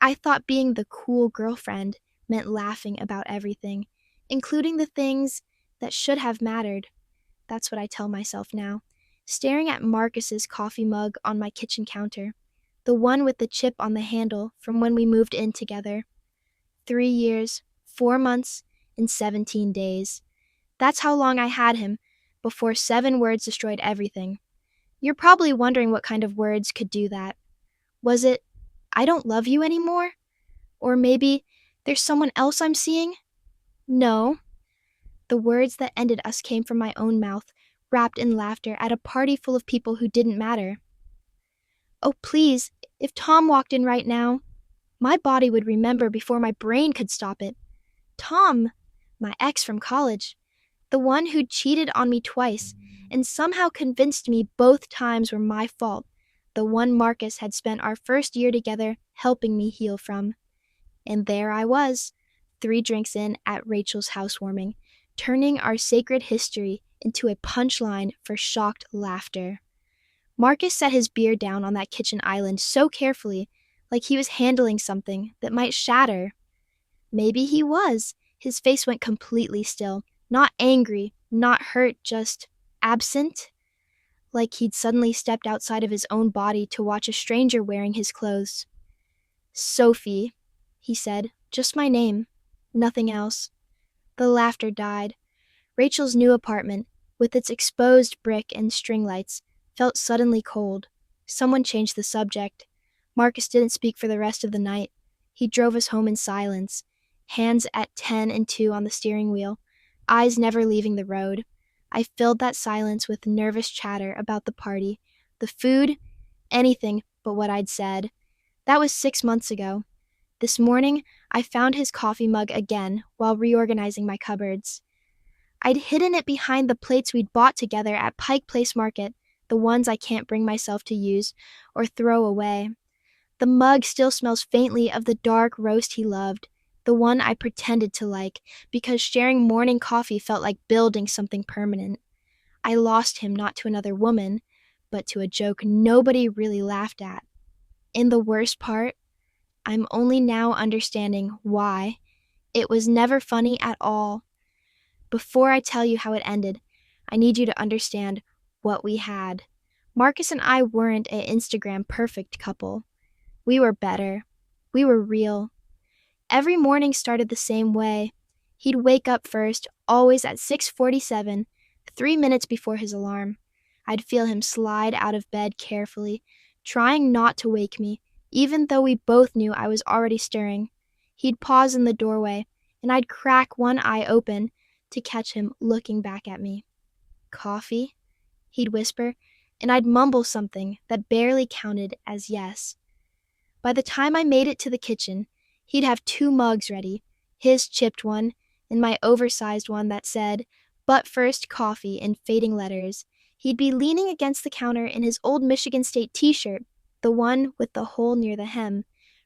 I thought being the cool girlfriend meant laughing about everything, including the things that should have mattered. That's what I tell myself now, staring at Marcus's coffee mug on my kitchen counter, the one with the chip on the handle from when we moved in together. 3 years, 4 months, and 17 days. That's how long I had him before 7 words destroyed everything. You're probably wondering what kind of words could do that. Was it, I don't love you anymore? Or maybe, there's someone else I'm seeing? No. The words that ended us came from my own mouth, wrapped in laughter at a party full of people who didn't matter. Oh, please, if Tom walked in right now, my body would remember before my brain could stop it. Tom, my ex from college, the one who'd cheated on me twice and somehow convinced me both times were my fault, the one Marcus had spent our first year together helping me heal from. And there I was, 3 drinks in at Rachel's housewarming, turning our sacred history into a punchline for shocked laughter. Marcus set his beer down on that kitchen island so carefully, like he was handling something that might shatter. Maybe he was. His face went completely still, not angry, not hurt, just absent, like he'd suddenly stepped outside of his own body to watch a stranger wearing his clothes. Sophie, he said, just my name, nothing else. The laughter died. Rachel's new apartment, with its exposed brick and string lights, felt suddenly cold. Someone changed the subject. Marcus didn't speak for the rest of the night. He drove us home in silence, hands at 10 and 2 on the steering wheel, eyes never leaving the road. I filled that silence with nervous chatter about the party, the food, anything but what I'd said. That was 6 months ago. This morning, I found his coffee mug again while reorganizing my cupboards. I'd hidden it behind the plates we'd bought together at Pike Place Market, the ones I can't bring myself to use or throw away. The mug still smells faintly of the dark roast he loved, the one I pretended to like because sharing morning coffee felt like building something permanent. I lost him not to another woman, but to a joke nobody really laughed at. And the worst part, I'm only now understanding why. It was never funny at all. Before I tell you how it ended, I need you to understand what we had. Marcus and I weren't an Instagram perfect couple. We were better. We were real. Every morning started the same way. He'd wake up first, always at 6:47, 3 minutes before his alarm. I'd feel him slide out of bed carefully, trying not to wake me, even though we both knew I was already stirring. He'd pause in the doorway, and I'd crack one eye open to catch him looking back at me. "Coffee?" he'd whisper, and I'd mumble something that barely counted as yes. By the time I made it to the kitchen, he'd have 2 mugs ready, his chipped one and my oversized one that said, "But first coffee" in fading letters. He'd be leaning against the counter in his old Michigan State t-shirt, the one with the hole near the hem,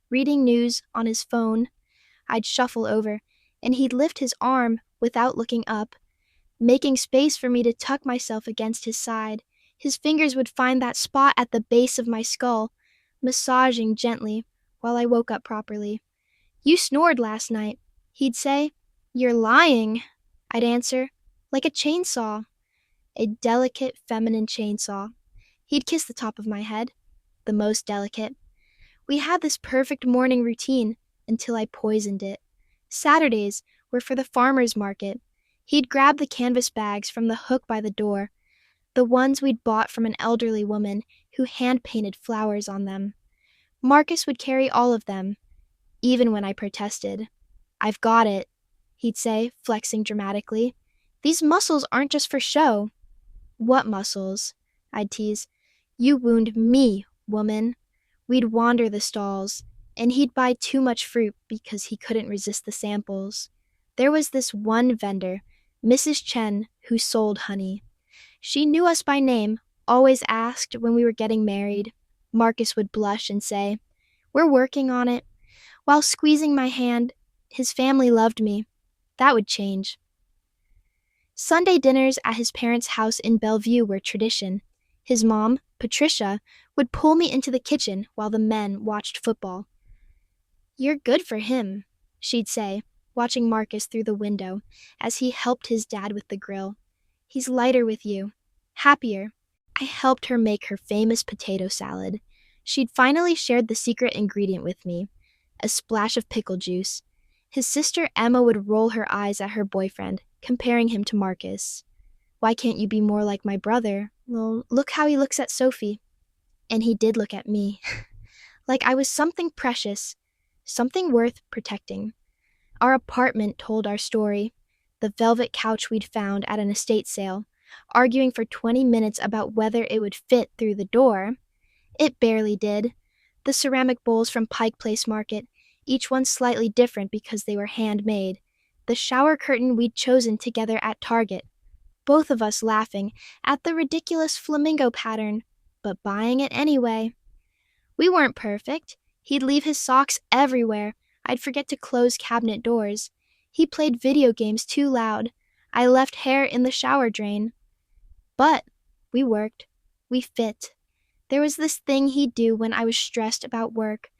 reading news on his phone. I'd shuffle over, and he'd lift his arm without looking up, making space for me to tuck myself against his side. His fingers would find that spot at the base of my skull, massaging gently while I woke up properly. "You snored last night," he'd say. "You're lying," I'd answer, like a chainsaw. A delicate feminine chainsaw. He'd kiss the top of my head, the most delicate. We had this perfect morning routine until I poisoned it. Saturdays were for the farmer's market. He'd grab the canvas bags from the hook by the door, the ones we'd bought from an elderly woman who hand-painted flowers on them. Marcus would carry all of them, even when I protested. "I've got it," he'd say, flexing dramatically. "These muscles aren't just for show." "What muscles?" I'd tease. "You wound me, woman." We'd wander the stalls, and he'd buy too much fruit because he couldn't resist the samples. There was this one vendor, Mrs. Chen, who sold honey. She knew us by name, always asked when we were getting married. Marcus would blush and say, "We're working on it." While squeezing my hand, his family loved me. That would change. Sunday dinners at his parents' house in Bellevue were tradition. His mom, Patricia, would pull me into the kitchen while the men watched football. "You're good for him," she'd say, watching Marcus through the window as he helped his dad with the grill. "He's lighter with you, happier." I helped her make her famous potato salad. She'd finally shared the secret ingredient with me, a splash of pickle juice. His sister Emma would roll her eyes at her boyfriend, comparing him to Marcus. "Why can't you be more like my brother? Well, look how he looks at Sophie." And he did look at me, like I was something precious, something worth protecting. Our apartment told our story. The velvet couch we'd found at an estate sale, arguing for 20 minutes about whether it would fit through the door. It barely did. The ceramic bowls from Pike Place Market, each one slightly different because they were handmade. The shower curtain we'd chosen together at Target. Both of us laughing at the ridiculous flamingo pattern, but buying it anyway. We weren't perfect. He'd leave his socks everywhere. I'd forget to close cabinet doors. He played video games too loud. I left hair in the shower drain. But we worked. We fit. There was this thing he'd do when I was stressed about work.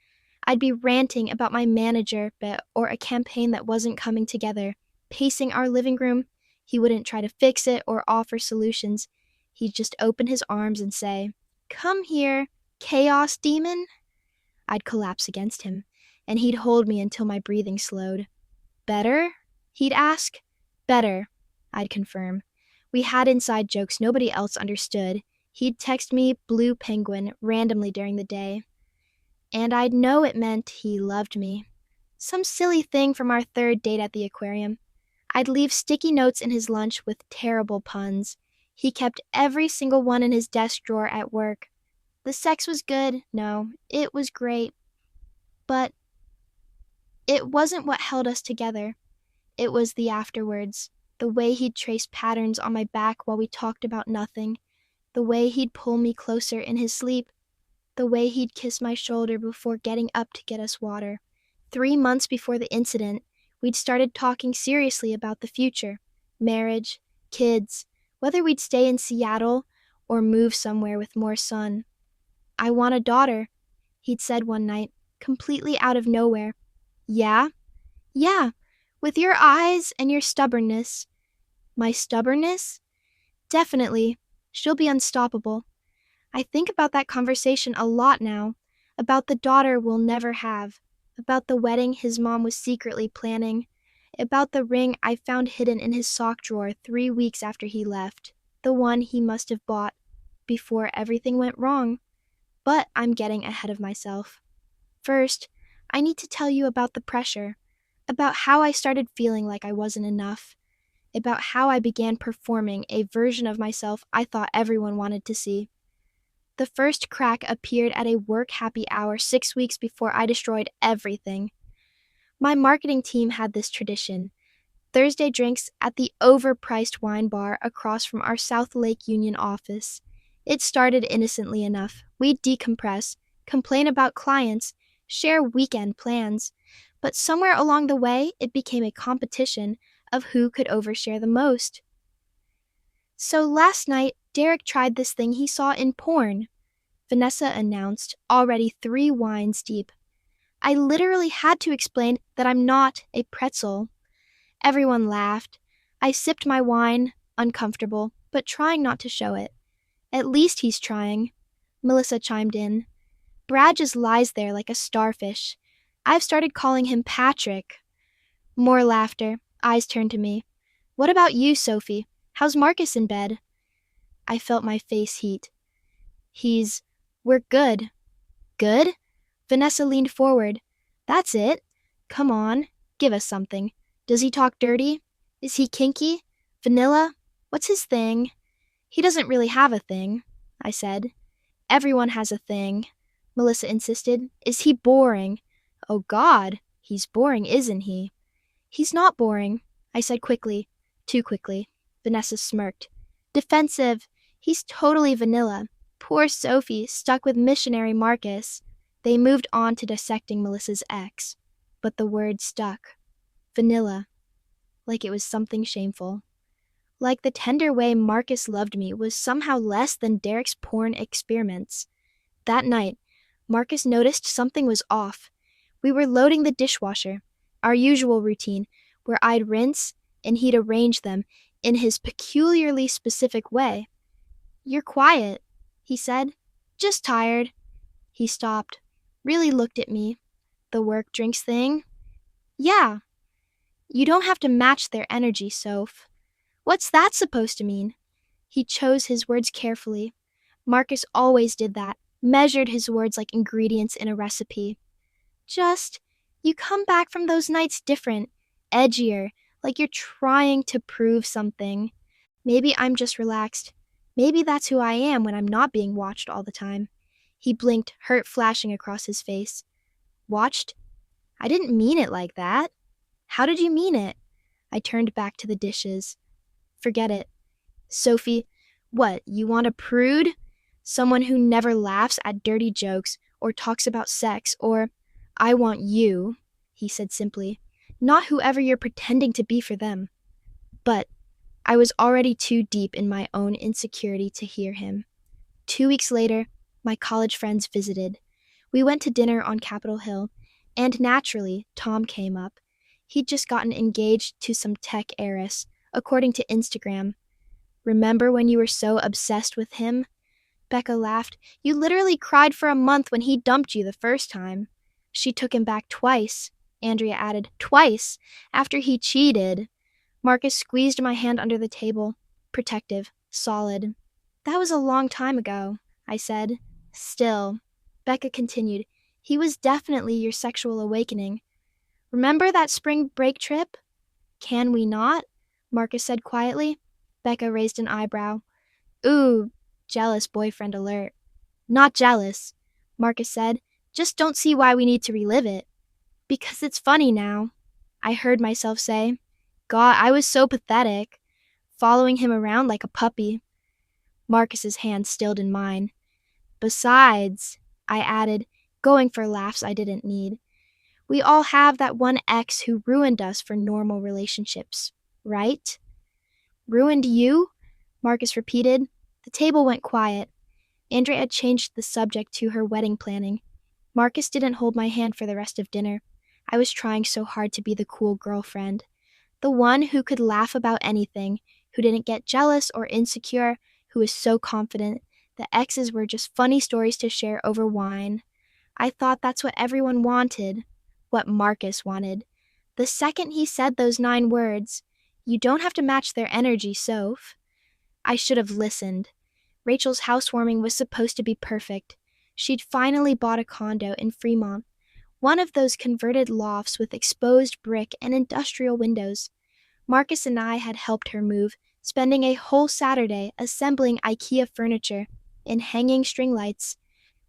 I'd be ranting about my manager or a campaign that wasn't coming together, pacing our living room. He wouldn't try to fix it or offer solutions. He'd just open his arms and say, "Come here, chaos demon." I'd collapse against him, and he'd hold me until my breathing slowed. "Better?" he'd ask. "Better," I'd confirm. We had inside jokes nobody else understood. He'd text me Blue Penguin randomly during the day, and I'd know it meant he loved me. Some silly thing from our third date at the aquarium. I'd leave sticky notes in his lunch with terrible puns. He kept every single one in his desk drawer at work. The sex was good. No, it was great. But it wasn't what held us together. It was the afterwards. The way he'd trace patterns on my back while we talked about nothing. The way he'd pull me closer in his sleep. The way he'd kiss my shoulder before getting up to get us water. 3 months before the incident, we'd started talking seriously about the future. Marriage, kids, whether we'd stay in Seattle or move somewhere with more sun. "I want a daughter," he'd said one night, completely out of nowhere. "Yeah? Yeah, with your eyes and your stubbornness." My stubbornness? Definitely. She'll be unstoppable. I think about that conversation a lot now, about the daughter we'll never have, about the wedding his mom was secretly planning, about the ring I found hidden in his sock drawer 3 weeks after he left, the one he must have bought before everything went wrong. But I'm getting ahead of myself. First, I need to tell you about the pressure, about how I started feeling like I wasn't enough, about how I began performing a version of myself I thought everyone wanted to see. The first crack appeared at a work happy hour 6 weeks before I destroyed everything. My marketing team had this tradition: Thursday drinks at the overpriced wine bar across from our South Lake Union office. It started innocently enough. We'd decompress, complain about clients, share weekend plans. But somewhere along the way, it became a competition of who could overshare the most. So last night, Derek tried this thing he saw in porn, Vanessa announced, already 3 wines deep. I literally had to explain that I'm not a pretzel. Everyone laughed. I sipped my wine, uncomfortable, but trying not to show it. "At least he's trying," Melissa chimed in. "Brad just lies there like a starfish. I've started calling him Patrick." More laughter. Eyes turned to me. "What about you, Sophie? How's Marcus in bed?" I felt my face heat. We're good." "Good?" Vanessa leaned forward. "That's it. Come on, give us something. Does he talk dirty? Is he kinky? Vanilla? What's his thing?" "He doesn't really have a thing," I said. "Everyone has a thing," Melissa insisted. "Is he boring?" "Oh God, he's boring, isn't he?" "He's not boring," I said quickly. Too quickly. Vanessa smirked. "Defensive. He's totally vanilla. Poor Sophie, stuck with missionary Marcus." They moved on to dissecting Melissa's ex, but the word stuck. Vanilla. Like it was something shameful. Like the tender way Marcus loved me was somehow less than Derek's porn experiments. That night, Marcus noticed something was off. We were loading the dishwasher, our usual routine, where I'd rinse and he'd arrange them in his peculiarly specific way. "You're quiet," he said. "Just tired." He stopped, really looked at me. "The work drinks thing?" "Yeah." "You don't have to match their energy, Soph." "What's that supposed to mean?" He chose his words carefully. Marcus always did that, measured his words like ingredients in a recipe. "Just, you come back from those nights different, edgier, like you're trying to prove something. Maybe I'm just relaxed. Maybe that's who I am when I'm not being watched all the time." He blinked, hurt flashing across his face. "Watched? I didn't mean it like that." "How did you mean it?" I turned back to the dishes. "Forget it. Sophie, what, you want a prude? Someone who never laughs at dirty jokes or talks about sex or, I want you," he said simply, "not whoever you're pretending to be for them." But I was already too deep in my own insecurity to hear him. 2 weeks later, my college friends visited. We went to dinner on Capitol Hill, and naturally, Tom came up. He'd just gotten engaged to some tech heiress, according to Instagram. "Remember when you were so obsessed with him?" Becca laughed. "You literally cried for a month when he dumped you the first time." "She took him back twice," Andrea added. "Twice, after he cheated." Marcus squeezed my hand under the table, protective, solid. "That was a long time ago," I said. "Still," Becca continued, "he was definitely your sexual awakening. Remember that spring break trip?" "Can we not?" Marcus said quietly. Becca raised an eyebrow. "Ooh, jealous boyfriend alert." "Not jealous," Marcus said. "Just don't see why we need to relive it." "Because it's funny now," I heard myself say. God, I was so pathetic, following him around like a puppy. Marcus's hand stilled in mine. "Besides," I added, going for laughs I didn't need, "we all have that one ex who ruined us for normal relationships, right?" "Ruined you?" Marcus repeated. The table went quiet. Andrea had changed the subject to her wedding planning. Marcus didn't hold my hand for the rest of dinner. I was trying so hard to be the cool girlfriend. The one who could laugh about anything, who didn't get jealous or insecure, who was so confident that exes were just funny stories to share over wine. I thought that's what everyone wanted, what Marcus wanted. The second he said those 9 words, "You don't have to match their energy, Soph," I should have listened. Rachel's housewarming was supposed to be perfect. She'd finally bought a condo in Fremont, one of those converted lofts with exposed brick and industrial windows. Marcus and I had helped her move, spending a whole Saturday assembling IKEA furniture and hanging string lights.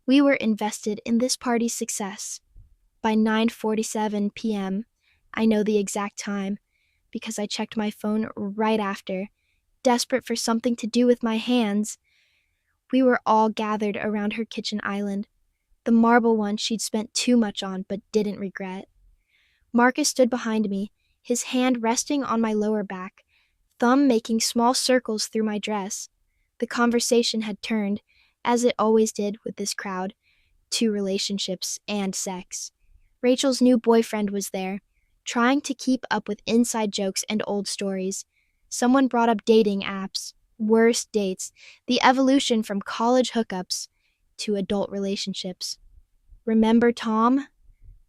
We were invested in this party's success. By 9:47 p.m., I know the exact time, because I checked my phone right after, desperate for something to do with my hands. We were all gathered around her kitchen island, the marble one she'd spent too much on but didn't regret. Marcus stood behind me, his hand resting on my lower back, thumb making small circles through my dress. The conversation had turned, as it always did with this crowd, to relationships and sex. Rachel's new boyfriend was there, trying to keep up with inside jokes and old stories. Someone brought up dating apps, worst dates, the evolution from college hookups to adult relationships. "Remember Tom?"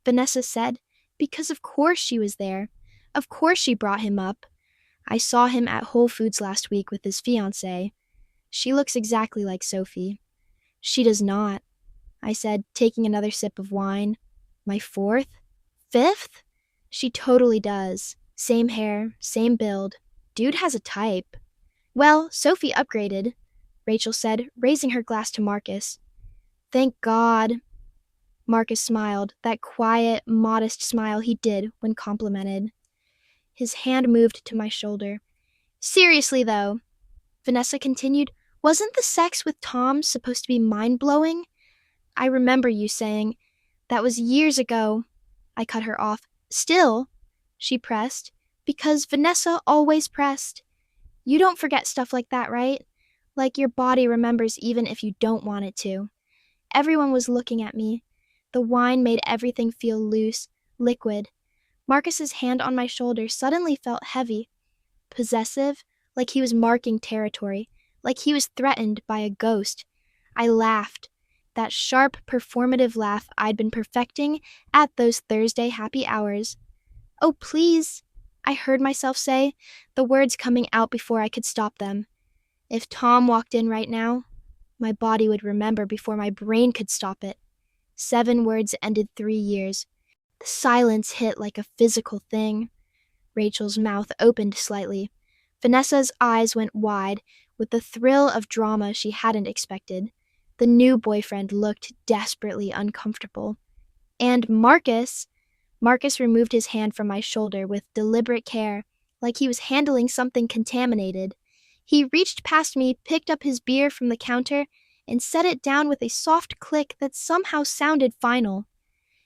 Vanessa said, because of course she was there. Of course she brought him up. "I saw him at Whole Foods last week with his fiancée. She looks exactly like Sophie." "She does not," I said, taking another sip of wine. "My 4th? 5th? She totally does. Same hair, same build. Dude has a type." "Well, Sophie upgraded," Rachel said, raising her glass to Marcus. "Thank God." Marcus smiled, that quiet, modest smile he did when complimented. His hand moved to my shoulder. "Seriously, though," Vanessa continued, "wasn't the sex with Tom supposed to be mind-blowing? I remember you saying, that was years ago." I cut her off. "Still," she pressed, because Vanessa always pressed. "You don't forget stuff like that, right? Like your body remembers even if you don't want it to." Everyone was looking at me. The wine made everything feel loose, liquid. Marcus's hand on my shoulder suddenly felt heavy, possessive, like he was marking territory, like he was threatened by a ghost. I laughed, that sharp, performative laugh I'd been perfecting at those Thursday happy hours. "Oh, please," I heard myself say, the words coming out before I could stop them. If Tom walked in right now, my body would remember before my brain could stop it. 7 words ended 3 years. The silence hit like a physical thing. Rachel's mouth opened slightly. Vanessa's eyes went wide with the thrill of drama she hadn't expected. The new boyfriend looked desperately uncomfortable. And Marcus removed his hand from my shoulder with deliberate care, like he was handling something contaminated. He reached past me, picked up his beer from the counter, and set it down with a soft click that somehow sounded final.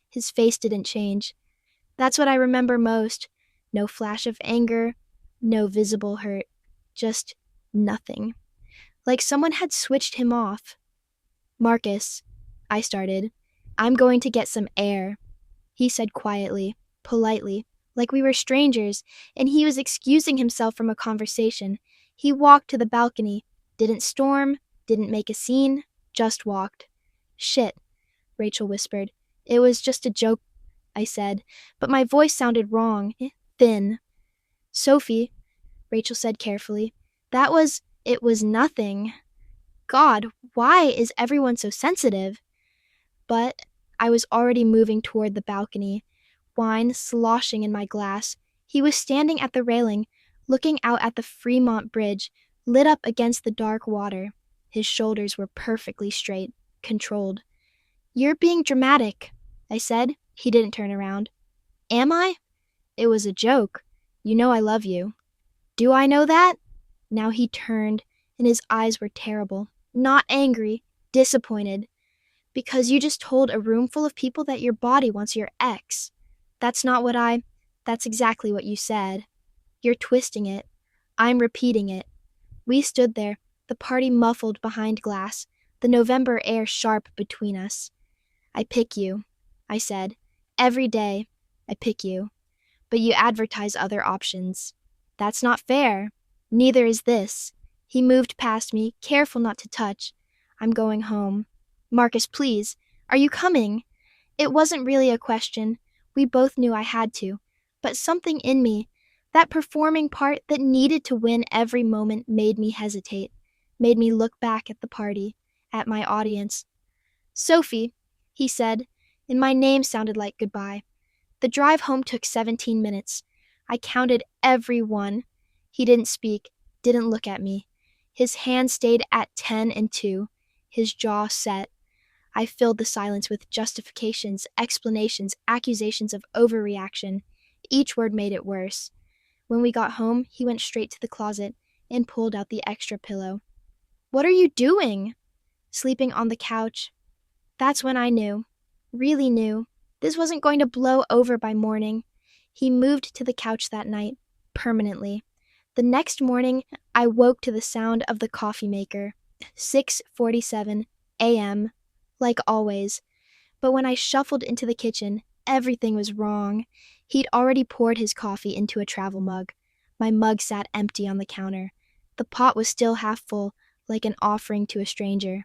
His face didn't change. That's what I remember most. No flash of anger, no visible hurt, just nothing. Like someone had switched him off. "Marcus," I started, "I'm going to get some air," he said quietly, politely, like we were strangers, and he was excusing himself from a conversation. He walked to the balcony, didn't storm, didn't make a scene, just walked. "Shit," Rachel whispered. "It was just a joke," I said, but my voice sounded wrong, thin. "Sophie," Rachel said carefully, it was nothing. God, why is everyone so sensitive?" But I was already moving toward the balcony, wine sloshing in my glass. He was standing at the railing, looking out at the Fremont Bridge, lit up against the dark water. His shoulders were perfectly straight, controlled. "You're being dramatic," I said. He didn't turn around. "Am I? It was a joke. You know I love you." "Do I know that?" Now he turned, and his eyes were terrible. Not angry, disappointed. "Because you just told a room full of people that your body wants your ex. That's exactly what you said. You're twisting it. I'm repeating it." We stood there, the party muffled behind glass, the November air sharp between us. "I pick you," I said. "Every day, I pick you. But you advertise other options. That's not fair. Neither is this." He moved past me, careful not to touch. "I'm going home." "Marcus, please. Are you coming?" It wasn't really a question. We both knew I had to. But something in me, that performing part that needed to win every moment, made me hesitate, made me look back at the party, at my audience. "Sophie," he said, and my name sounded like goodbye. The drive home took 17 minutes. I counted every one. He didn't speak, didn't look at me. His hand stayed at 10 and 2, his jaw set. I filled the silence with justifications, explanations, accusations of overreaction. Each word made it worse. When we got home, he went straight to the closet and pulled out the extra pillow. "What are you doing?" "Sleeping on the couch." That's when I knew, really knew, this wasn't going to blow over by morning. He moved to the couch that night, permanently. The next morning, I woke to the sound of the coffee maker. 6:47 a.m., like always. But when I shuffled into the kitchen, everything was wrong. He'd already poured his coffee into a travel mug. My mug sat empty on the counter. The pot was still half full, like an offering to a stranger.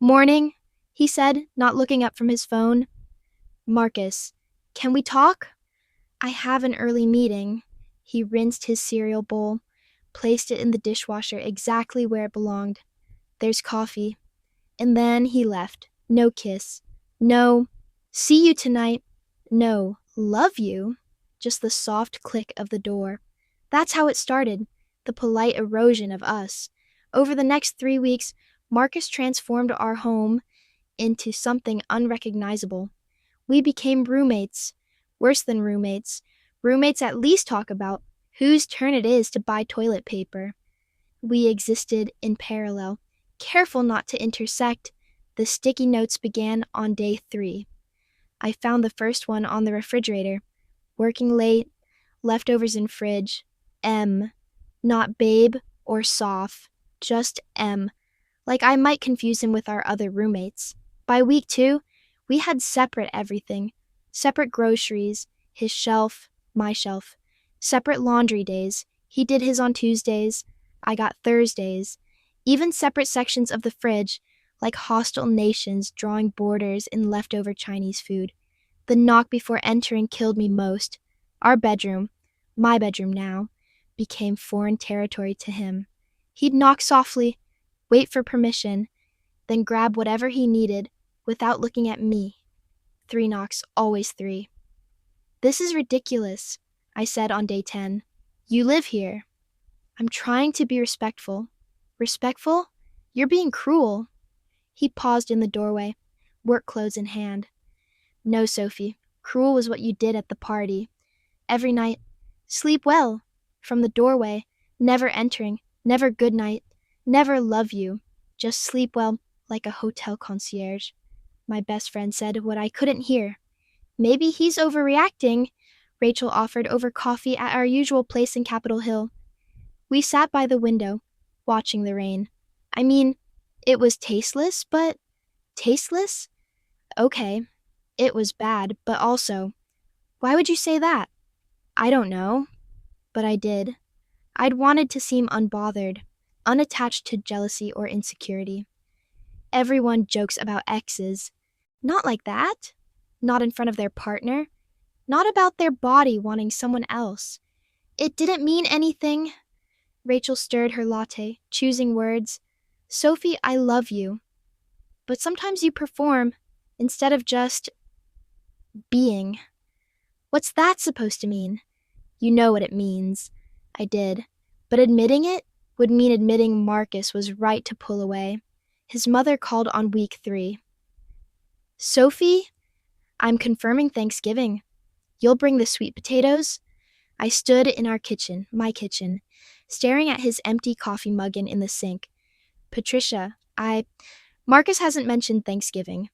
"Morning," he said, not looking up from his phone. "Marcus, can we talk?" "I have an early meeting." He rinsed his cereal bowl, placed it in the dishwasher exactly where it belonged. "There's coffee." And then he left. No kiss. No, "See you tonight." No, "Love you." Just the soft click of the door. That's how it started, the polite erosion of us. Over the next 3 weeks, Marcus transformed our home into something unrecognizable. We became roommates. Worse than roommates. Roommates at least talk about whose turn it is to buy toilet paper. We existed in parallel, careful not to intersect. The sticky notes began on day 3. I found the first one on the refrigerator. Working late, leftovers in fridge. M. Not babe or soft, just M. Like I might confuse him with our other roommates. By week 2, We had separate everything. Separate groceries, his shelf, my shelf. Separate laundry days. He did his on Tuesdays, I got Thursdays. Even separate sections of the fridge, like hostile nations drawing borders in leftover Chinese food. The knock before entering killed me most. Our bedroom, my bedroom now, became foreign territory to him. He'd knock softly, wait for permission, then grab whatever he needed without looking at me. 3 knocks, always 3. "This is ridiculous," I said on day 10. "You live here." "I'm trying to be respectful." "Respectful? You're being cruel." He paused in the doorway, work clothes in hand. "No, Sophie, cruel was what you did at the party. Every night, 'Sleep well,' from the doorway, never entering, never good night, never love you, just sleep well like a hotel concierge." My best friend said what I couldn't hear. "Maybe he's overreacting," Rachel offered over coffee at our usual place in Capitol Hill. We sat by the window, watching the rain. I mean, it was tasteless, but tasteless? Okay, it was bad, but also, why would you say that? I don't know, but I did. I'd wanted to seem unbothered, unattached to jealousy or insecurity. Everyone jokes about exes. Not like that. Not in front of their partner. Not about their body wanting someone else. It didn't mean anything. Rachel stirred her latte, choosing words. "Sophie, I love you. But sometimes you perform, instead of just being." "What's that supposed to mean?" "You know what it means." I did. But admitting it would mean admitting Marcus was right to pull away. His mother called on week 3. "Sophie, I'm confirming Thanksgiving. You'll bring the sweet potatoes?" I stood in our kitchen, my kitchen, staring at his empty coffee mug in the sink. "Patricia, Marcus hasn't mentioned Thanksgiving."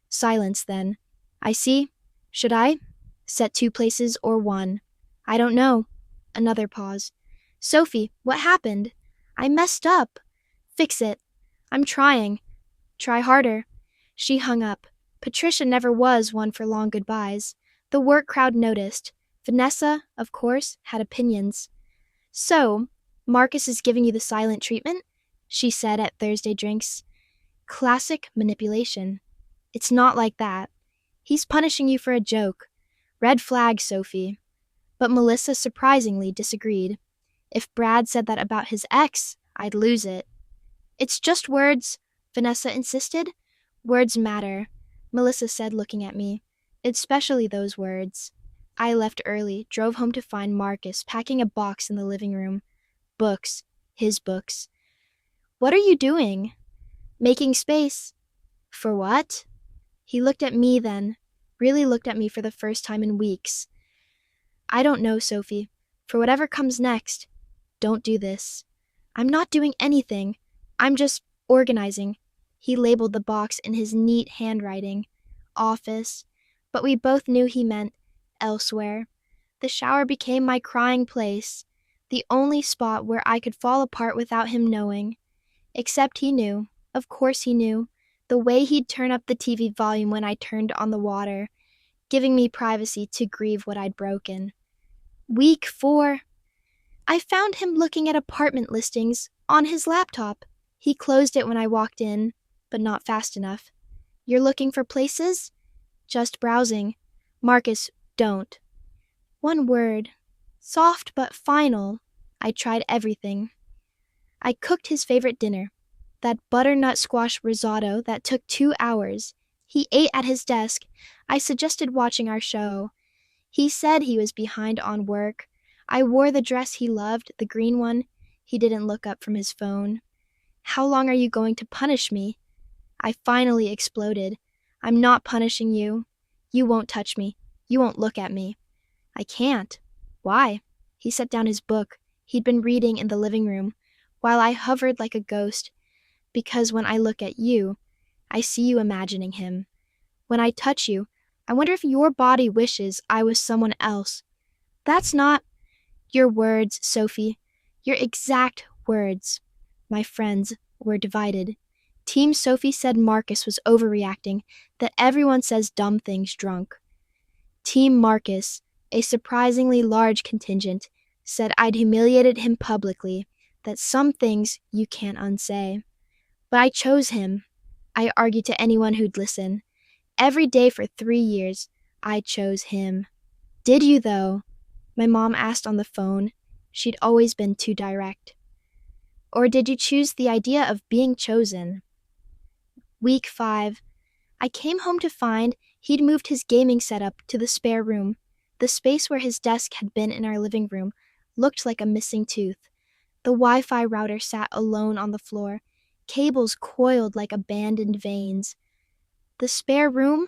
Silence then. "I see. Should I? Set 2 places or 1? "I don't know." Another pause. "Sophie, what happened?" "I messed up." "Fix it." "I'm trying." "Try harder." She hung up. Patricia never was one for long goodbyes. The work crowd noticed. Vanessa, of course, had opinions. "So, Marcus is giving you the silent treatment?" she said at Thursday drinks. Classic manipulation. "It's not like that. He's punishing you for a joke. Red flag, Sophie." But Melissa surprisingly disagreed. "If Brad said that about his ex, I'd lose it." "It's just words," Vanessa insisted. "Words matter," Melissa said, looking at me. "Especially those words." I left early, drove home to find Marcus packing a box in the living room. Books. His books. "What are you doing?" "Making space." "For what?" He looked at me then, really looked at me for the first time in weeks. "I don't know, Sophie. For whatever comes next, don't do this." "I'm not doing anything. I'm just organizing." He labeled the box in his neat handwriting. Office. But we both knew he meant elsewhere. The shower became my crying place, the only spot where I could fall apart without him knowing. Except he knew. Of course he knew. The way he'd turn up the TV volume when I turned on the water, giving me privacy to grieve what I'd broken. Week 4. I found him looking at apartment listings on his laptop. He closed it when I walked in, but not fast enough. "You're looking for places?" "Just browsing." "Marcus, don't." One word. Soft but final. I tried everything. I cooked his favorite dinner, that butternut squash risotto that took 2 hours. He ate at his desk. I suggested watching our show. He said he was behind on work. I wore the dress he loved, the green one. He didn't look up from his phone. "How long are you going to punish me?" I finally exploded. "I'm not punishing you. You won't touch me. You won't look at me." "I can't." "Why?" He set down his book he'd been reading in the living room, while I hovered like a ghost. "Because when I look at you, I see you imagining him. When I touch you, I wonder if your body wishes I was someone else. That's not—" "Your words, Sophie. Your exact words." My friends were divided. Team Sophie said Marcus was overreacting, that everyone says dumb things drunk. Team Marcus, a surprisingly large contingent, said I'd humiliated him publicly, that some things you can't unsay. But I chose him. I argued to anyone who'd listen. Every day for 3 years, I chose him. Did you, though? My mom asked on the phone. She'd always been too direct. Or did you choose the idea of being chosen? Week 5. I came home to find he'd moved his gaming setup to the spare room. The space where his desk had been in our living room looked like a missing tooth. The Wi-Fi router sat alone on the floor, cables coiled like abandoned veins. The spare room?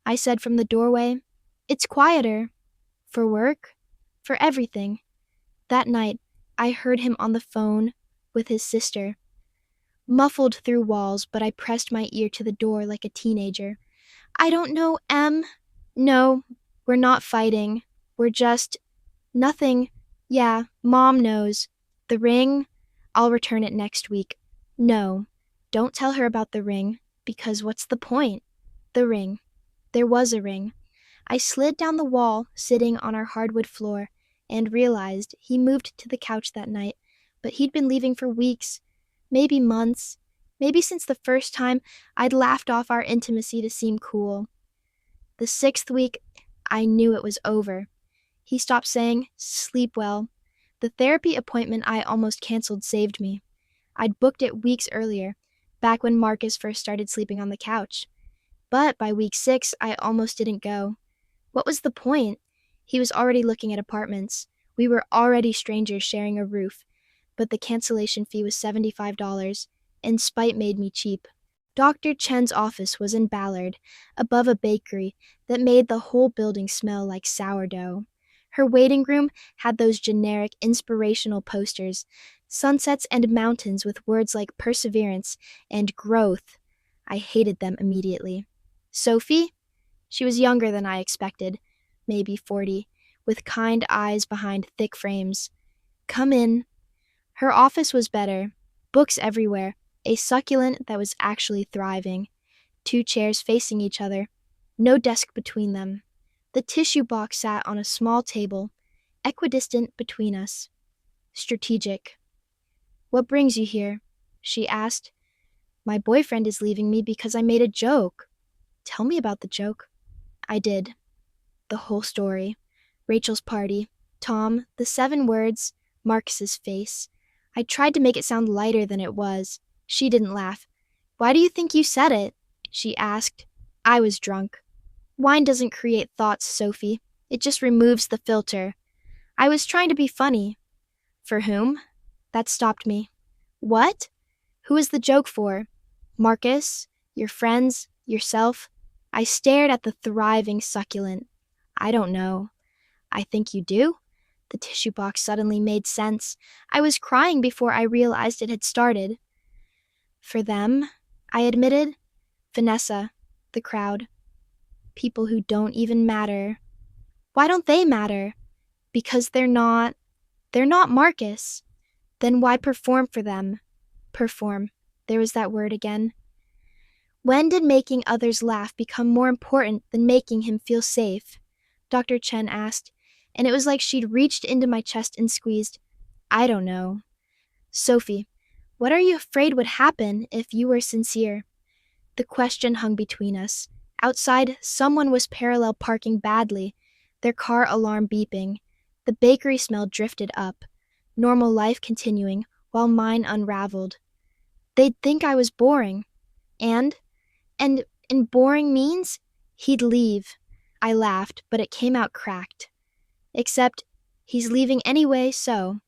I said from the doorway. It's quieter. For work? For everything. That night, I heard him on the phone with his sister. Muffled through walls, but I pressed my ear to the door like a teenager. I don't know, Em. No, we're not fighting. We're just... nothing. Yeah, Mom knows. The ring? I'll return it next week. No, don't tell her about the ring, because what's the point? The ring. There was a ring. I slid down the wall, sitting on our hardwood floor, and realized he moved to the couch that night, but he'd been leaving for weeks, maybe months, maybe since the first time I'd laughed off our intimacy to seem cool. The 6th week, I knew it was over. He stopped saying, "Sleep well." The therapy appointment I almost canceled saved me. I'd booked it weeks earlier, back when Marcus first started sleeping on the couch. But by week 6, I almost didn't go. What was the point? He was already looking at apartments. We were already strangers sharing a roof, but the cancellation fee was $75, and spite made me cheap. Dr. Chen's office was in Ballard, above a bakery that made the whole building smell like sourdough. Her waiting room had those generic inspirational posters, sunsets and mountains with words like perseverance and growth. I hated them immediately. Sophie? She was younger than I expected, maybe 40, with kind eyes behind thick frames. Come in. Her office was better. Books everywhere, a succulent that was actually thriving. 2 chairs facing each other, no desk between them. The tissue box sat on a small table, equidistant between us. Strategic. What brings you here? She asked. My boyfriend is leaving me because I made a joke. Tell me about the joke. I did. The whole story. Rachel's party, Tom, the 7 words, Marcus's face. I tried to make it sound lighter than it was. She didn't laugh. Why do you think you said it? She asked. I was drunk. Wine doesn't create thoughts, Sophie. It just removes the filter. I was trying to be funny. For whom? That stopped me. What? Who is the joke for? Marcus? Your friends? Yourself? I stared at the thriving succulent. I don't know. I think you do? The tissue box suddenly made sense. I was crying before I realized it had started. For them, I admitted. Vanessa, the crowd. People who don't even matter. Why don't they matter? Because they're not Marcus. Then why perform for them? Perform. There was that word again. When did making others laugh become more important than making him feel safe? Dr. Chen asked, and it was like she'd reached into my chest and squeezed. I don't know. Sophie, what are you afraid would happen if you were sincere? The question hung between us. Outside, someone was parallel parking badly, their car alarm beeping. The bakery smell drifted up, normal life continuing while mine unraveled. They'd think I was boring. And boring means he'd leave. I laughed, but it came out cracked. Except, he's leaving anyway, so.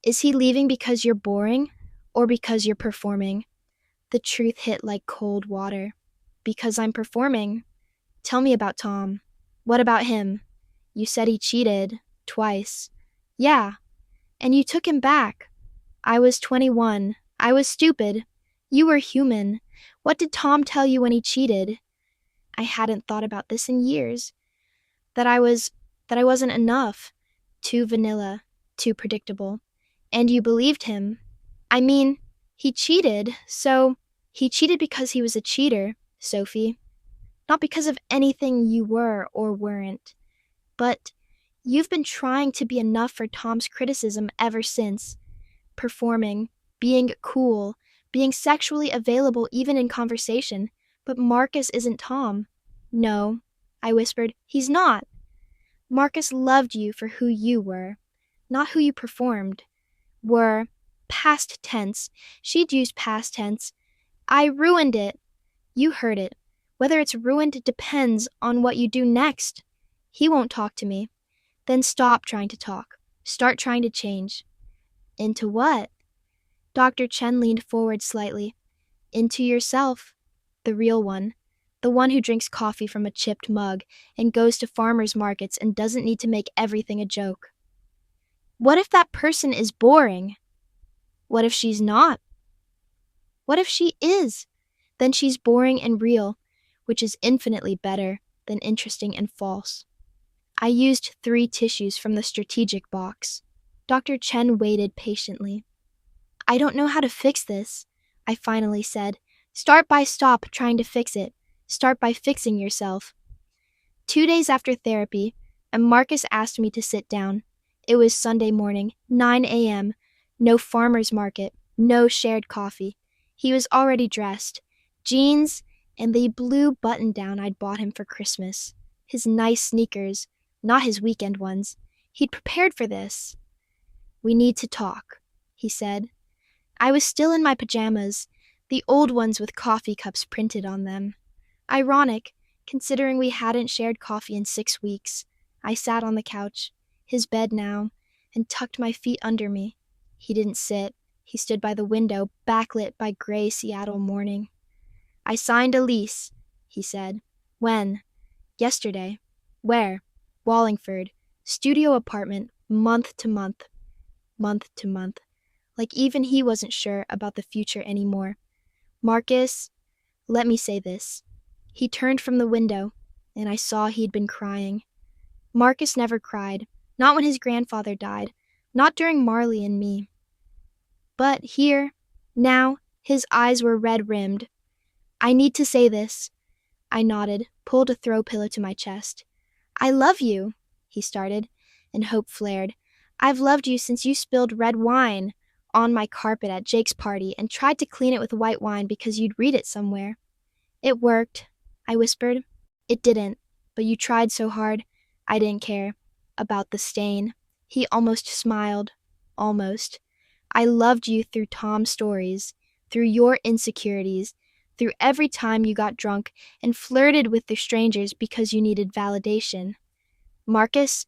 Is he leaving because you're boring, or because you're performing? The truth hit like cold water. Because I'm performing. Tell me about Tom. What about him? You said he cheated. Twice. Yeah. And you took him back. I was 21. I was stupid. You were human. What did Tom tell you when he cheated? I hadn't thought about this in years. That I wasn't enough. Too vanilla. Too predictable. And you believed him. I mean, he cheated, so He cheated because he was a cheater, Sophie. Not because of anything you were or weren't. But you've been trying to be enough for Tom's criticism ever since. Performing, being cool, being sexually available even in conversation. But Marcus isn't Tom. No, I whispered, he's not. Marcus loved you for who you were, not who you performed. Were, past tense. She'd used past tense. I ruined it. You heard it. Whether it's ruined depends on what you do next. He won't talk to me. Then stop trying to talk. Start trying to change. Into what? Dr. Chen leaned forward slightly. Into yourself. The real one. The one who drinks coffee from a chipped mug and goes to farmers markets and doesn't need to make everything a joke. What if that person is boring? What if she's not? What if she is? Then she's boring and real, which is infinitely better than interesting and false. I used 3 tissues from the strategic box. Dr. Chen waited patiently. I don't know how to fix this, I finally said. Start by stop trying to fix it. Start by fixing yourself. 2 days after therapy, and Marcus asked me to sit down. It was Sunday morning, 9 a.m., no farmer's market, no shared coffee. He was already dressed. Jeans and the blue button-down I'd bought him for Christmas. His nice sneakers, not his weekend ones. He'd prepared for this. We need to talk, he said. I was still in my pajamas, the old ones with coffee cups printed on them. Ironic, considering we hadn't shared coffee in 6 weeks. I sat on the couch, his bed now, and tucked my feet under me. He didn't sit. He stood by the window, backlit by gray Seattle morning. I signed a lease, he said. When? Yesterday. Where? Wallingford. Studio apartment, month to month. Month to month. Like even he wasn't sure about the future anymore. Marcus, let me say this. He turned from the window, and I saw he'd been crying. Marcus never cried, not when his grandfather died, not during Marley and me. But here, now, his eyes were red-rimmed. I need to say this. I nodded, pulled a throw pillow to my chest. I love you, he started, and hope flared. I've loved you since you spilled red wine on my carpet at Jake's party and tried to clean it with white wine because you'd read it somewhere. It worked, I whispered. It didn't, but you tried so hard. I didn't care. About the stain. He almost smiled. Almost. I loved you through Tom's stories, through your insecurities, through every time you got drunk and flirted with the strangers because you needed validation. Marcus,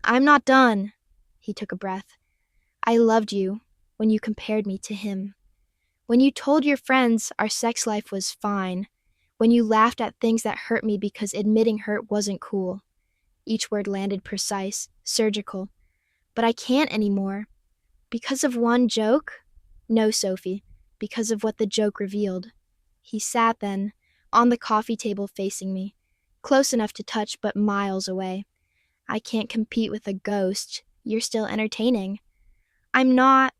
I'm not done. He took a breath. I loved you when you compared me to him. When you told your friends our sex life was fine. When you laughed at things that hurt me because admitting hurt wasn't cool. Each word landed precise, surgical. But I can't anymore. Because of one joke? No, Sophie, because of what the joke revealed. He sat then, on the coffee table facing me, close enough to touch but miles away. I can't compete with a ghost. You're still entertaining. I'm not.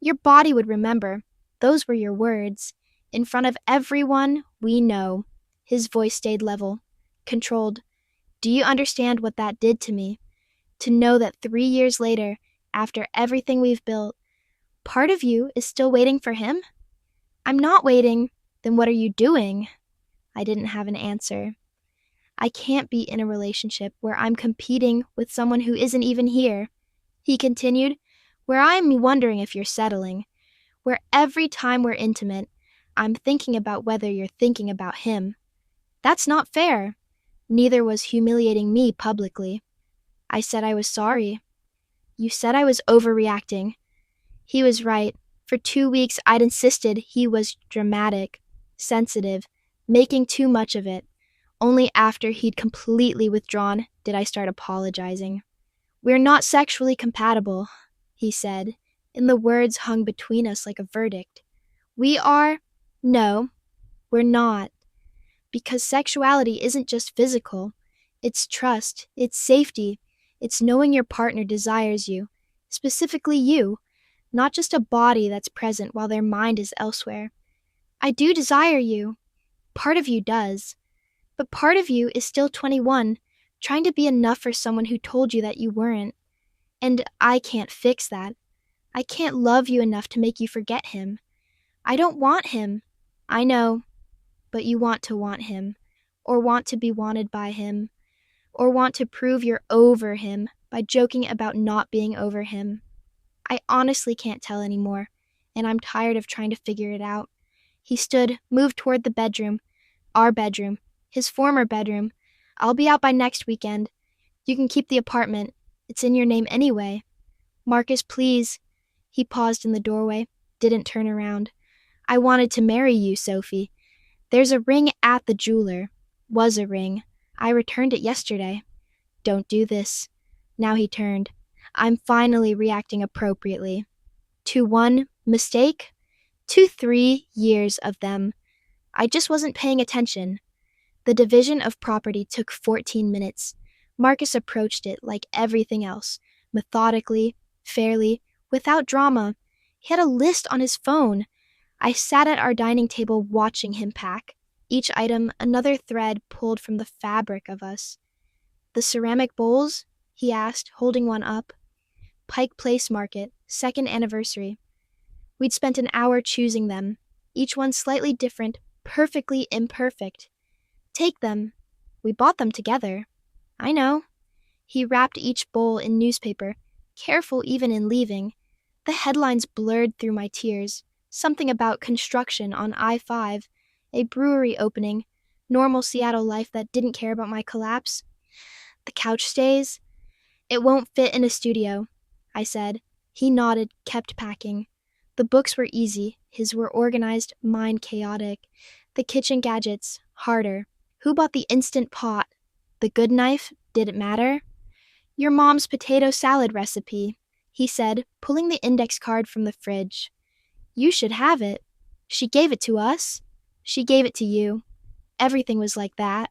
Your body would remember. Those were your words. In front of everyone we know. His voice stayed level, controlled. Do you understand what that did to me? To know that 3 years later, after everything we've built, part of you is still waiting for him? I'm not waiting. Then what are you doing? I didn't have an answer. I can't be in a relationship where I'm competing with someone who isn't even here. He continued, where I'm wondering if you're settling, where every time we're intimate, I'm thinking about whether you're thinking about him. That's not fair. Neither was humiliating me publicly. I said I was sorry. You said I was overreacting. He was right. For 2 weeks, I'd insisted he was dramatic, sensitive, making too much of it. Only after he'd completely withdrawn did I start apologizing. We're not sexually compatible, he said, and the words hung between us like a verdict. We are? No, we're not. Because sexuality isn't just physical. It's trust, it's safety, it's knowing your partner desires you, specifically you, not just a body that's present while their mind is elsewhere. I do desire you. Part of you does. But part of you is still 21, trying to be enough for someone who told you that you weren't. And I can't fix that. I can't love you enough to make you forget him. I don't want him. I know, but you want him, or want to be wanted by him, or want to prove you're over him by joking about not being over him. I honestly can't tell anymore, and I'm tired of trying to figure it out. He stood, moved toward the bedroom, our bedroom, his former bedroom. I'll be out by next weekend. You can keep the apartment. It's in your name anyway. Marcus, please. He paused in the doorway, didn't turn around. I wanted to marry you, Sophie. There's a ring at the jeweler. Was a ring. I returned it yesterday. Don't do this. Now he turned. I'm finally reacting appropriately. To one mistake? To 3 years of them. I just wasn't paying attention. The division of property took 14 minutes. Marcus approached it like everything else, methodically, fairly, without drama. He had a list on his phone. I sat at our dining table watching him pack, each item another thread pulled from the fabric of us. The ceramic bowls? He asked, holding one up. Pike Place Market, 2nd anniversary. We'd spent an hour choosing them, each one slightly different, perfectly imperfect. Take them. We bought them together. I know. He wrapped each bowl in newspaper, careful even in leaving. The headlines blurred through my tears. Something about construction on I-5, a brewery opening, normal Seattle life that didn't care about my collapse. The couch stays. It won't fit in a studio, I said. He nodded, kept packing. The books were easy. His were organized, mine chaotic. The kitchen gadgets, harder. Who bought the Instant Pot? The good knife? Did it matter? Your mom's potato salad recipe, he said, pulling the index card from the fridge. You should have it. She gave it to us. She gave it to you. Everything was like that.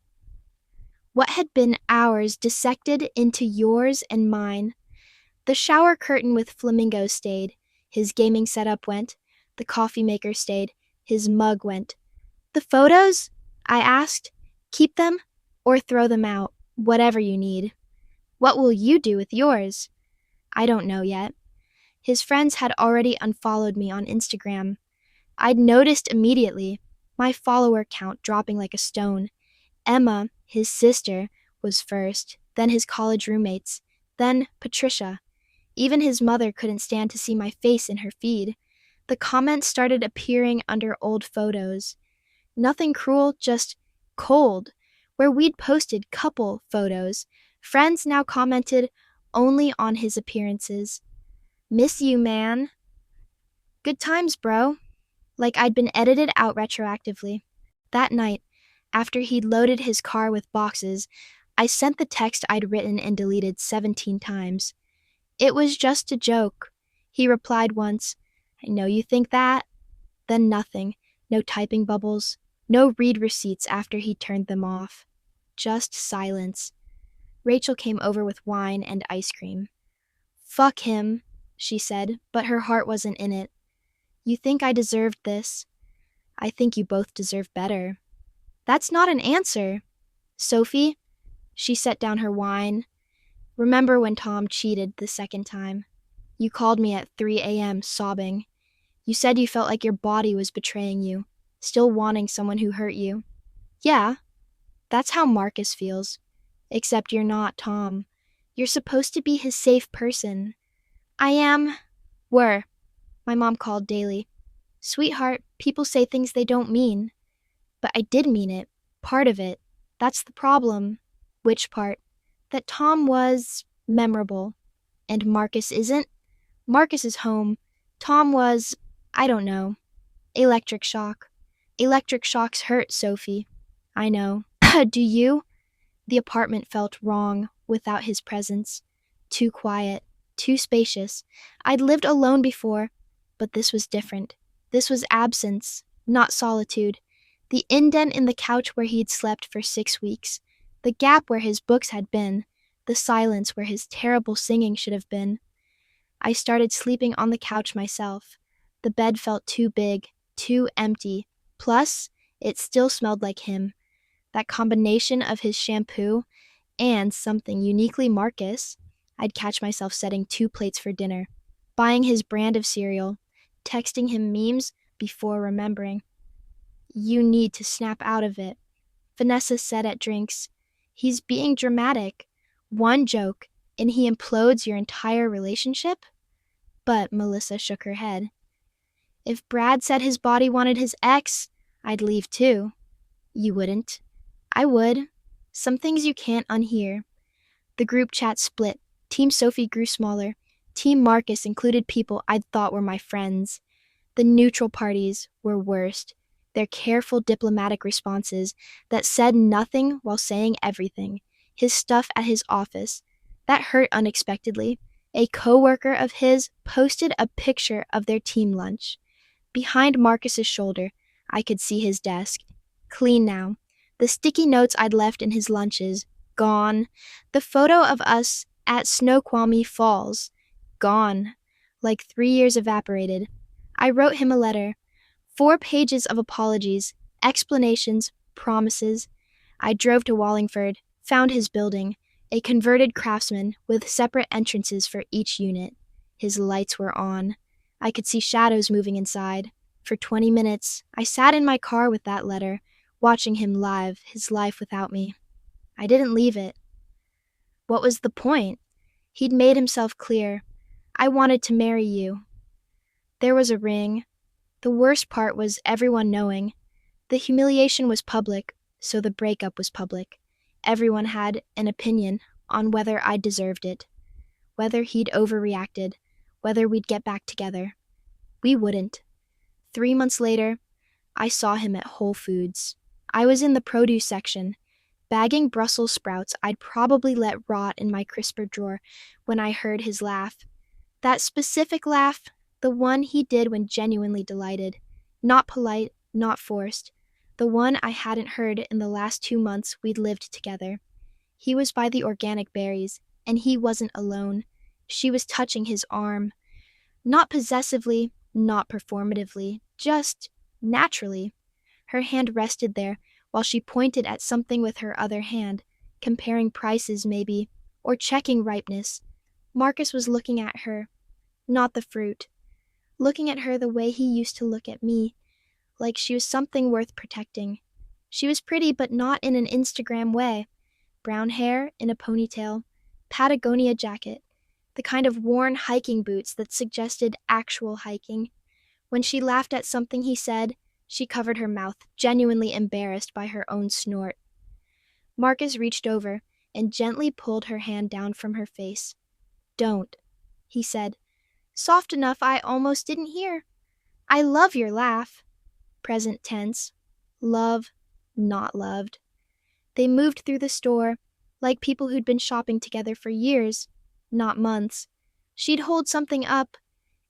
What had been ours dissected into yours and mine. The shower curtain with flamingos stayed. His gaming setup went. The coffee maker stayed. His mug went. The photos? I asked. Keep them or throw them out, whatever you need. What will you do with yours? I don't know yet. His friends had already unfollowed me on Instagram. I'd noticed immediately, my follower count dropping like a stone. Emma, his sister, was first, then his college roommates, then Patricia. Even his mother couldn't stand to see my face in her feed. The comments started appearing under old photos. Nothing cruel, just cold. Where we'd posted couple photos, friends now commented only on his appearances. Miss you, man. Good times, bro. Like I'd been edited out retroactively. That night, after he'd loaded his car with boxes, I sent the text I'd written and deleted 17 times. It was just a joke. He replied once, I know you think that. Then nothing. No typing bubbles. No read receipts after he turned them off. Just silence. Rachel came over with wine and ice cream. Fuck him, she said, but her heart wasn't in it. You think I deserved this? I think you both deserve better. That's not an answer. Sophie, she set down her wine. Remember when Tom cheated the second time? You called me at 3 a.m. sobbing. You said you felt like your body was betraying you, still wanting someone who hurt you. Yeah, that's how Marcus feels. Except you're not Tom. You're supposed to be his safe person. I am. Were. My mom called daily. Sweetheart, people say things they don't mean. But I did mean it. Part of it. That's the problem. Which part? That Tom was memorable. And Marcus isn't? Marcus is home. Tom was, I don't know. Electric shock. Electric shocks hurt, Sophie. I know. Do you? The apartment felt wrong without his presence. Too quiet. Too spacious. I'd lived alone before, but this was different. This was absence, not solitude. The indent in the couch where he'd slept for 6 weeks. The gap where his books had been. The silence where his terrible singing should have been. I started sleeping on the couch myself. The bed felt too big, too empty. Plus, it still smelled like him. That combination of his shampoo and something uniquely Marcus, I'd catch myself setting 2 plates for dinner, buying his brand of cereal, texting him memes before remembering. You need to snap out of it, Vanessa said at drinks. He's being dramatic. One joke, and he implodes your entire relationship? But Melissa shook her head. If Brad said his body wanted his ex, I'd leave too. You wouldn't. I would. Some things you can't unhear. The group chat split. Team Sophie grew smaller. Team Marcus included people I'd thought were my friends. The neutral parties were worst. Their careful diplomatic responses that said nothing while saying everything. His stuff at his office. That hurt unexpectedly. A coworker of his posted a picture of their team lunch. Behind Marcus's shoulder, I could see his desk. Clean now. The sticky notes I'd left in his lunches, gone. The photo of us at Snoqualmie Falls, gone. Like 3 years evaporated. I wrote him a letter. 4 pages of apologies, explanations, promises. I drove to Wallingford, found his building, a converted craftsman with separate entrances for each unit. His lights were on. I could see shadows moving inside. For 20 minutes, I sat in my car with that letter, watching him live his life without me. I didn't leave it. What was the point? He'd made himself clear. I wanted to marry you. There was a ring. The worst part was everyone knowing. The humiliation was public, so the breakup was public. Everyone had an opinion on whether I deserved it, whether he'd overreacted, whether we'd get back together. We wouldn't. 3 months later, I saw him at Whole Foods. I was in the produce section, bagging Brussels sprouts I'd probably let rot in my crisper drawer when I heard his laugh. That specific laugh, the one he did when genuinely delighted. Not polite, not forced. The one I hadn't heard in the last 2 months we'd lived together. He was by the organic berries, and he wasn't alone. She was touching his arm. Not possessively, not performatively, just naturally. Her hand rested there while she pointed at something with her other hand, comparing prices maybe, or checking ripeness. Marcus was looking at her, not the fruit. Looking at her the way he used to look at me, like she was something worth protecting. She was pretty, but not in an Instagram way. Brown hair in a ponytail, Patagonia jacket, the kind of worn hiking boots that suggested actual hiking. When she laughed at something he said, she covered her mouth, genuinely embarrassed by her own snort. Marcus reached over and gently pulled her hand down from her face. Don't, he said, soft enough I almost didn't hear. I love your laugh. Present tense. Love, not loved. They moved through the store, like people who'd been shopping together for years, not months. She'd hold something up,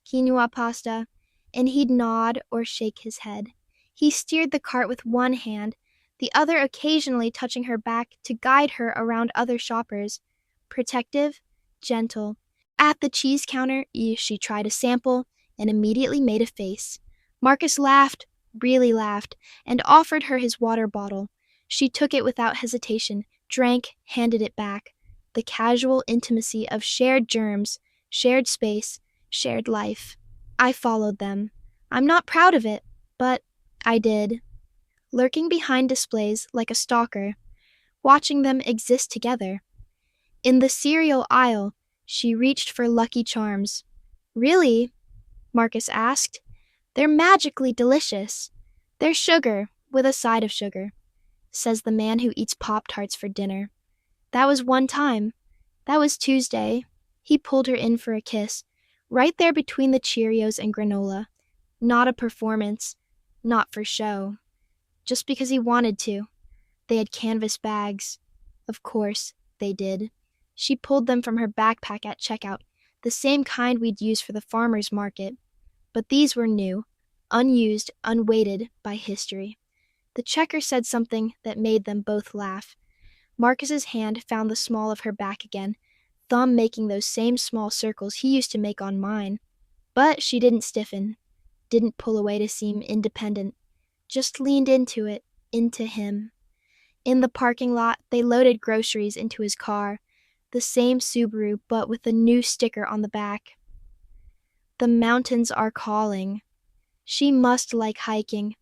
quinoa pasta, and he'd nod or shake his head. He steered the cart with one hand, the other occasionally touching her back to guide her around other shoppers. Protective, gentle. At the cheese counter, she tried a sample and immediately made a face. Marcus laughed, really laughed, and offered her his water bottle. She took it without hesitation, drank, handed it back. The casual intimacy of shared germs, shared space, shared life. I followed them. I'm not proud of it, but I did. Lurking behind displays like a stalker, watching them exist together. In the cereal aisle, she reached for Lucky Charms. Really? Marcus asked. They're magically delicious. They're sugar, with a side of sugar, says the man who eats Pop-Tarts for dinner. That was one time. That was Tuesday. He pulled her in for a kiss, right there between the Cheerios and granola. Not a performance, not for show. Just because he wanted to. They had canvas bags. Of course, they did. She pulled them from her backpack at checkout, the same kind we'd use for the farmer's market. But these were new, unused, unweighted by history. The checker said something that made them both laugh. Marcus's hand found the small of her back again, thumb making those same small circles he used to make on mine. But she didn't stiffen, didn't pull away to seem independent. just leaned into him. In the parking lot, they loaded groceries into his car, the same Subaru but with a new sticker on the back. The mountains are calling. She must like hiking,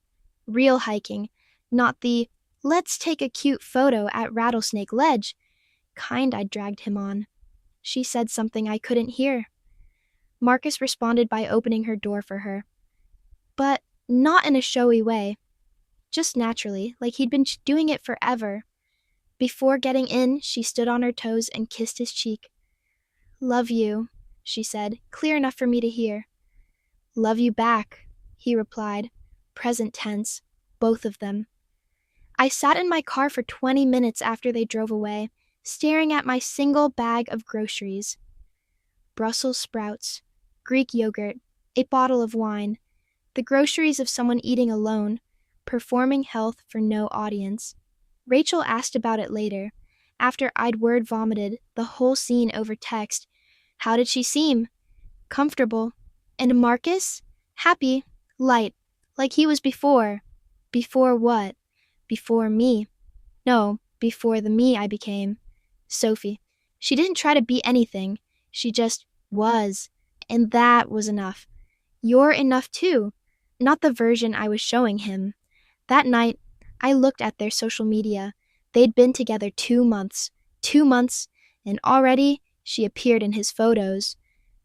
real hiking, not the let's take a cute photo at Rattlesnake Ledge kind I dragged him on. She said something I couldn't hear. Marcus responded by opening her door for her, but not in a showy way, just naturally, like he'd been doing it forever. Before getting in, she stood on her toes and kissed his cheek. "Love you," she said, clear enough for me to hear. "Love you back," he replied, present tense, both of them. I sat in my car for 20 minutes after they drove away, staring at my single bag of groceries. Brussels sprouts, Greek yogurt, a bottle of wine, the groceries of someone eating alone, performing health for no audience. Rachel asked about it later, after I'd word vomited the whole scene over text. How did she seem? Comfortable. And Marcus? Happy, light, like he was before. Before what? Before me. No, before the me I became. Sophie. She didn't try to be anything. She just was. And that was enough. You're enough too. Not the version I was showing him. That night, I looked at their social media. They'd been together 2 months. 2 months, and already she appeared in his photos.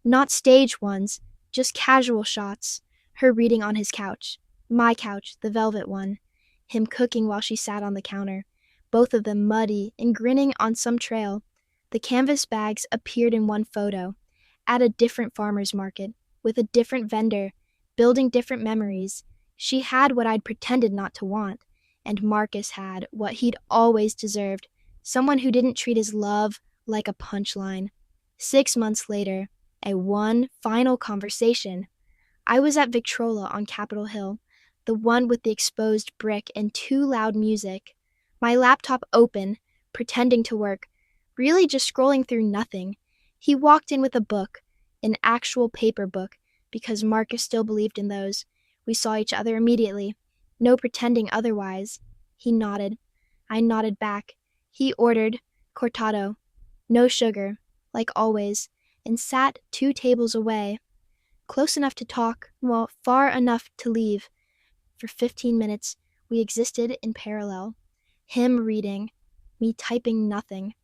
Not stage ones, just casual shots. Her reading on his couch. My couch, the velvet one. Him cooking while she sat on the counter. Both of them muddy and grinning on some trail. The canvas bags appeared in one photo. At a different farmer's market, with a different vendor, building different memories. She had what I'd pretended not to want, and Marcus had what he'd always deserved, someone who didn't treat his love like a punchline. 6 months later, one final conversation. I was at Victrola on Capitol Hill, the one with the exposed brick and too loud music. My laptop open, pretending to work, really just scrolling through nothing. He walked in with a book, an actual paper book, because Marcus still believed in those. We saw each other immediately. No pretending otherwise. He nodded. I nodded back. He ordered cortado, no sugar, like always, and sat 2 tables away. Close enough to talk, well, far enough to leave. For 15 minutes, we existed in parallel. Him reading, me typing nothing.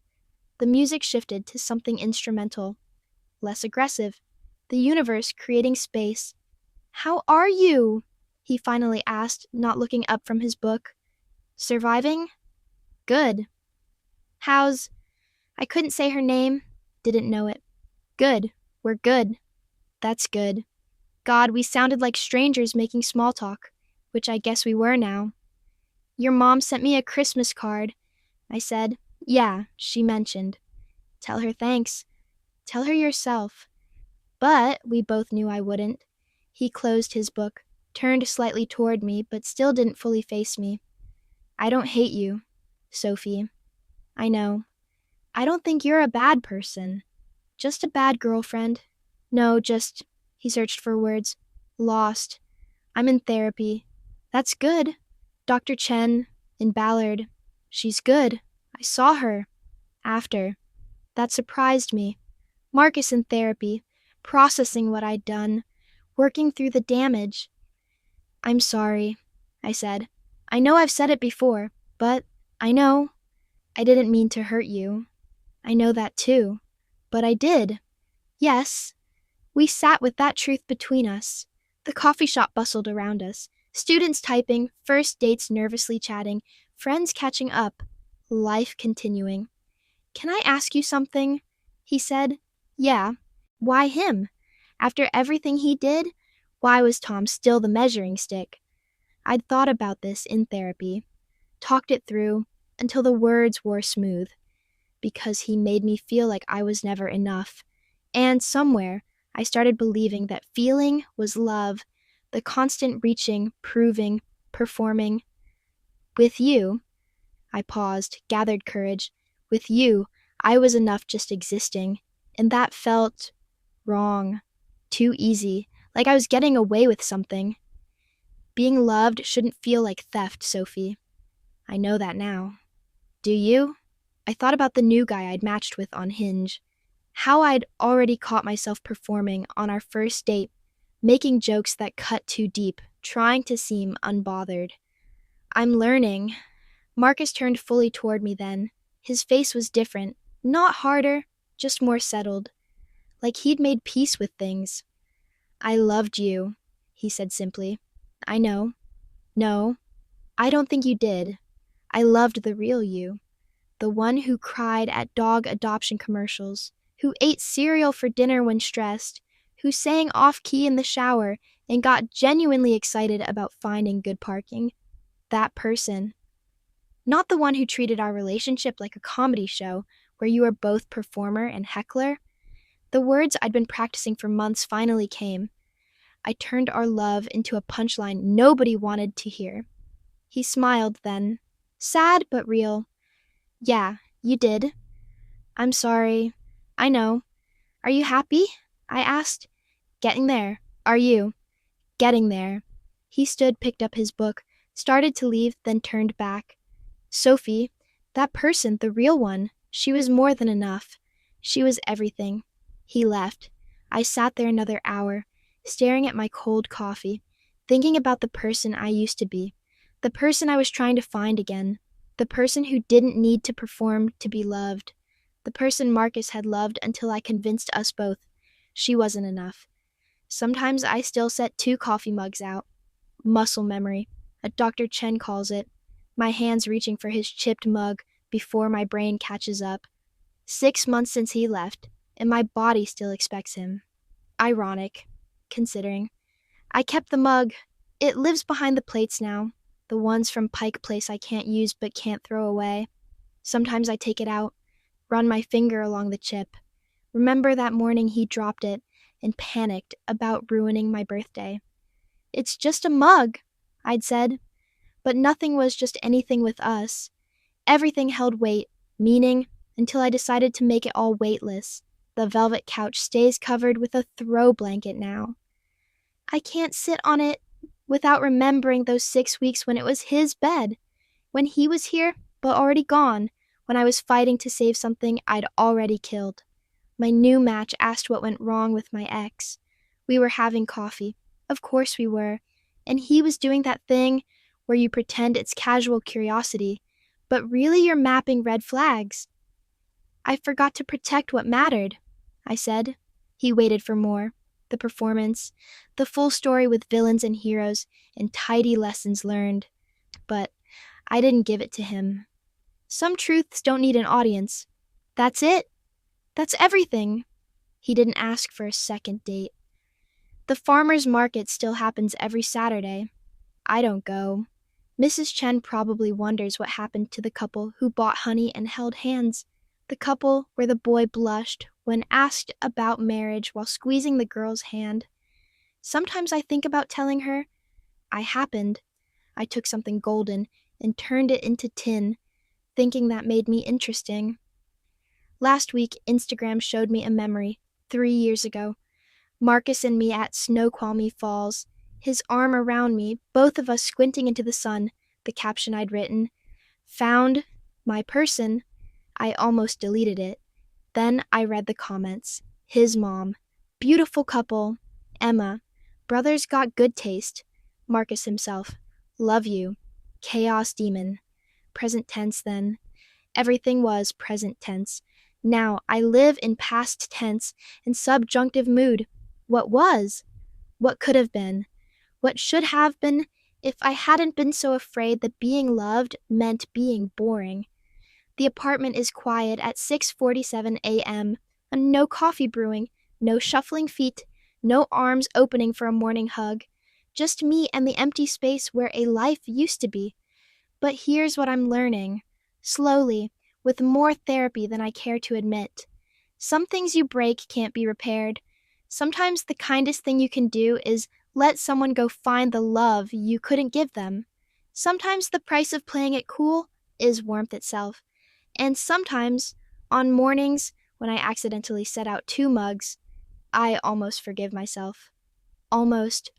The music shifted to something instrumental, less aggressive. The universe creating space. "How are you?" he finally asked, not looking up from his book. "Surviving?" "Good." "How's—" I couldn't say her name, didn't know it. "Good. We're good." "That's good." God, we sounded like strangers making small talk, which I guess we were now. "Your mom sent me a Christmas card," I said. "Yeah," she mentioned. "Tell her thanks. Tell her yourself." But we both knew I wouldn't. He closed his book, turned slightly toward me, but still didn't fully face me. "I don't hate you, Sophie. I know. I don't think you're a bad person. Just a bad girlfriend. No, just," he searched for words, "lost. I'm in therapy. That's good. Dr. Chen, in Ballard. She's good. I saw her. After. That surprised me. Marcus in therapy, processing what I'd done, working through the damage. "I'm sorry," I said. "I know I've said it before, but I know I didn't mean to hurt you. I know that too. But I did. Yes." We sat with that truth between us. The coffee shop bustled around us. Students typing, first dates nervously chatting, friends catching up, life continuing. "Can I ask you something?" he said. "Yeah." Why him? After everything he did, why was Tom still the measuring stick? I'd thought about this in therapy, talked it through until the words wore smooth, because he made me feel like I was never enough. And somewhere, I started believing that feeling was love, the constant reaching, proving, performing. With you, I paused, gathered courage. With you, I was enough just existing, and that felt wrong, too easy, like I was getting away with something. Being loved shouldn't feel like theft, Sophie. I know that now. Do you? I thought about the new guy I'd matched with on Hinge. How I'd already caught myself performing on our first date, making jokes that cut too deep, trying to seem unbothered. I'm learning. Marcus turned fully toward me then. His face was different, not harder, just more settled, like he'd made peace with things. I loved you, he said simply. I know. No, I don't think you did. I loved the real you. The one who cried at dog adoption commercials, who ate cereal for dinner when stressed, who sang off-key in the shower and got genuinely excited about finding good parking. That person. Not the one who treated our relationship like a comedy show where you were both performer and heckler. The words I'd been practicing for months finally came. I turned our love into a punchline nobody wanted to hear. He smiled then, sad but real. Yeah, you did. I'm sorry. I know. Are you happy? I asked. Getting there. Are you? Getting there. He stood, picked up his book, started to leave, then turned back. Sophie, that person, the real one, she was more than enough. She was everything. He left. I sat there another hour, staring at my cold coffee, thinking about the person I used to be, the person I was trying to find again, the person who didn't need to perform to be loved, the person Marcus had loved until I convinced us both she wasn't enough. Sometimes I still set 2 coffee mugs out. Muscle memory, as Dr. Chen calls it, my hands reaching for his chipped mug before my brain catches up. 6 months since he left, and my body still expects him. Ironic, considering. I kept the mug. It lives behind the plates now, the ones from Pike Place I can't use but can't throw away. Sometimes I take it out, run my finger along the chip. Remember that morning he dropped it and panicked about ruining my birthday. It's just a mug, I'd said. But nothing was just anything with us. Everything held weight, meaning, until I decided to make it all weightless. The velvet couch stays covered with a throw blanket now. I can't sit on it without remembering those 6 weeks when it was his bed, when he was here but already gone, when I was fighting to save something I'd already killed. My new match asked what went wrong with my ex. We were having coffee. Of course we were. And he was doing that thing where you pretend it's casual curiosity, but really you're mapping red flags. I forgot to protect what mattered, I said. He waited for more. The performance, the full story with villains and heroes, and tidy lessons learned. But I didn't give it to him. Some truths don't need an audience. That's it. That's everything. He didn't ask for a second date. The farmer's market still happens every Saturday. I don't go. Mrs. Chen probably wonders what happened to the couple who bought honey and held hands. The couple where the boy blushed when asked about marriage while squeezing the girl's hand. Sometimes I think about telling her, I happened. I took something golden and turned it into tin, thinking that made me interesting. Last week, Instagram showed me a memory, 3 years ago. Marcus and me at Snoqualmie Falls, his arm around me, both of us squinting into the sun, the caption I'd written. Found my person. I almost deleted it. Then I read the comments. His mom. Beautiful couple. Emma. Brothers got good taste. Marcus himself. Love you. Chaos demon. Present tense then. Everything was present tense. Now I live in past tense and subjunctive mood. What was? What could have been? What should have been if I hadn't been so afraid that being loved meant being boring? The apartment is quiet at 6:47 a.m. and no coffee brewing, no shuffling feet, no arms opening for a morning hug. Just me and the empty space where a life used to be. But here's what I'm learning. Slowly, with more therapy than I care to admit. Some things you break can't be repaired. Sometimes the kindest thing you can do is let someone go find the love you couldn't give them. Sometimes the price of playing it cool is warmth itself. And sometimes, on mornings when I accidentally set out 2 mugs, I almost forgive myself. Almost